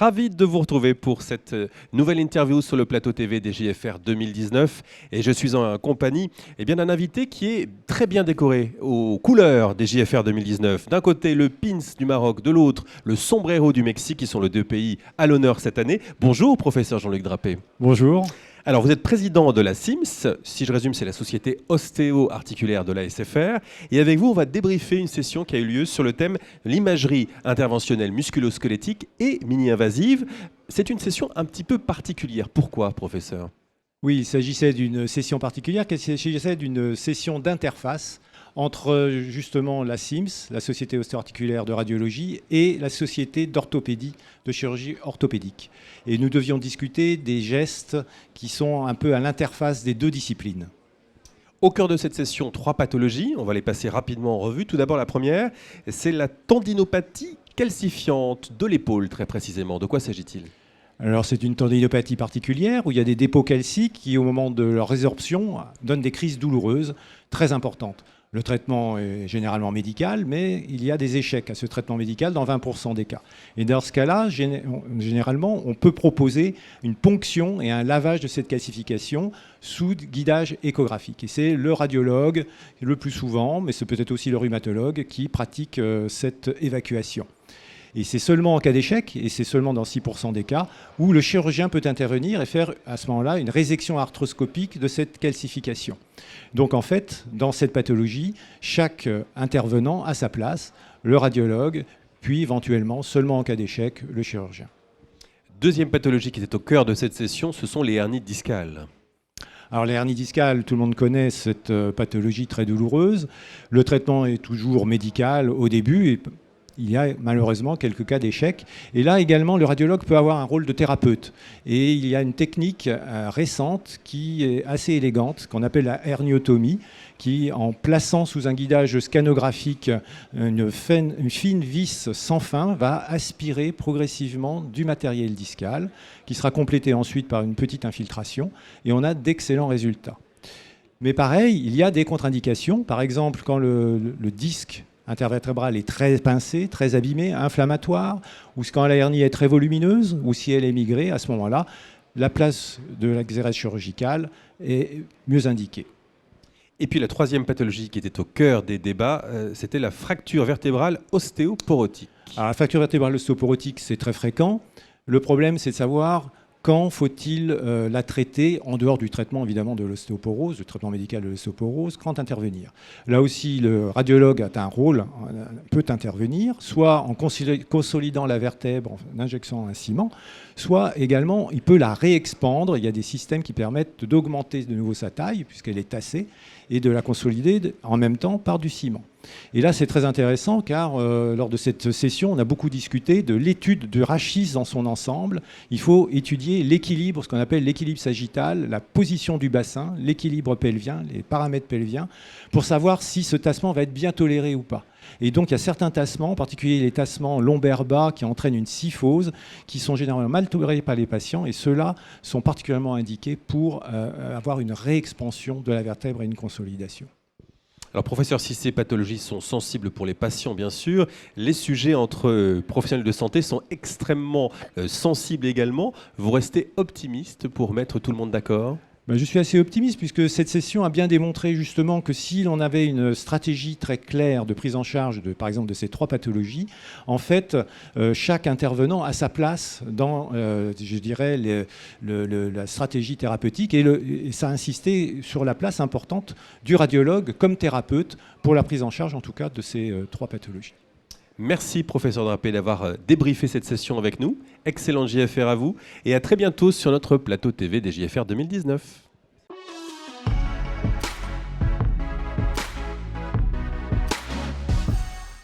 Ravi de vous retrouver pour cette nouvelle interview sur le plateau TV des JFR 2019. Et je suis en compagnie d'un invité qui est très bien décoré aux couleurs des JFR 2019. D'un côté, le pins du Maroc, de l'autre, le sombrero du Mexique, qui sont les deux pays à l'honneur cette année. Bonjour, professeur Jean-Luc Drapé. Bonjour. Alors, vous êtes président de la SIMS. Si je résume, c'est la société ostéo-articulaire de la SFR. Et avec vous, on va débriefer une session qui a eu lieu sur le thème de l'imagerie interventionnelle musculo-squelettique et mini-invasive. C'est une session un petit peu particulière. Pourquoi, professeur ? Oui, il s'agissait d'une session particulière, il s'agissait d'une session d'interface entre justement la SIMS, la Société ostéo-articulaire de radiologie, et la Société d'orthopédie, de chirurgie orthopédique. Et nous devions discuter des gestes qui sont un peu à l'interface des deux disciplines. Au cœur de cette session, 3 pathologies. On va les passer rapidement en revue. Tout d'abord, la première, c'est la tendinopathie calcifiante de l'épaule, très précisément. De quoi s'agit-il ? Alors c'est une tendinopathie particulière où il y a des dépôts calciques qui, au moment de leur résorption, donnent des crises douloureuses très importantes. Le traitement est généralement médical, mais il y a des échecs à ce traitement médical dans 20% des cas. Et dans ce cas-là, généralement, on peut proposer une ponction et un lavage de cette calcification sous guidage échographique. Et c'est le radiologue, le plus souvent, mais c'est peut-être aussi le rhumatologue, qui pratique cette évacuation. Et c'est seulement en cas d'échec, et c'est seulement dans 6% des cas, où le chirurgien peut intervenir et faire à ce moment-là une résection arthroscopique de cette calcification. Donc en fait, dans cette pathologie, chaque intervenant a sa place, le radiologue, puis éventuellement, seulement en cas d'échec, le chirurgien. Deuxième pathologie qui était au cœur de cette session, ce sont les hernies discales. Alors les hernies discales, tout le monde connaît cette pathologie très douloureuse. Le traitement est toujours médical au début, et il y a malheureusement quelques cas d'échec. Et là également, le radiologue peut avoir un rôle de thérapeute. Et il y a une technique récente qui est assez élégante, qu'on appelle la herniotomie, qui, en plaçant sous un guidage scanographique une fine vis sans fin, va aspirer progressivement du matériel discal, qui sera complété ensuite par une petite infiltration. Et on a d'excellents résultats. Mais pareil, il y a des contre-indications. Par exemple, quand le disque intervertébrale est très pincée, très abîmée, inflammatoire, ou quand la hernie est très volumineuse, ou si elle est migrée, à ce moment-là, la place de l'exérèse chirurgicale est mieux indiquée. Et puis la troisième pathologie qui était au cœur des débats, c'était la fracture vertébrale ostéoporotique. Alors, la fracture vertébrale ostéoporotique, c'est très fréquent. Le problème, c'est de savoir quand faut-il la traiter, en dehors du traitement évidemment de l'ostéoporose, du traitement médical de l'ostéoporose, quand intervenir. Là aussi, le radiologue a un rôle, peut intervenir, soit en consolidant la vertèbre, en injectant un ciment, soit également, il peut la réexpandre. Il y a des systèmes qui permettent d'augmenter de nouveau sa taille, puisqu'elle est tassée, et de la consolider en même temps par du ciment. Et là, c'est très intéressant car lors de cette session, on a beaucoup discuté de l'étude du rachis dans son ensemble. Il faut étudier l'équilibre, ce qu'on appelle l'équilibre sagittal, la position du bassin, l'équilibre pelvien, les paramètres pelviens, pour savoir si ce tassement va être bien toléré ou pas. Et donc, il y a certains tassements, en particulier les tassements lombaires bas qui entraînent une kyphose, qui sont généralement mal tolérés par les patients, et ceux-là sont particulièrement indiqués pour avoir une réexpansion de la vertèbre et une consolidation. Alors, professeur, si ces pathologies sont sensibles pour les patients, bien sûr, les sujets entre professionnels de santé sont extrêmement sensibles également. Vous restez optimiste pour mettre tout le monde d'accord ? Je suis assez optimiste puisque cette session a bien démontré justement que si l'on avait une stratégie très claire de prise en charge, par exemple, de ces 3 pathologies, en fait, chaque intervenant a sa place dans, je dirais, la stratégie thérapeutique et ça a insisté sur la place importante du radiologue comme thérapeute pour la prise en charge, en tout cas, de ces 3 pathologies. Merci, professeur Drapé, d'avoir débriefé cette session avec nous. Excellente JFR à vous et à très bientôt sur notre plateau TV des JFR 2019.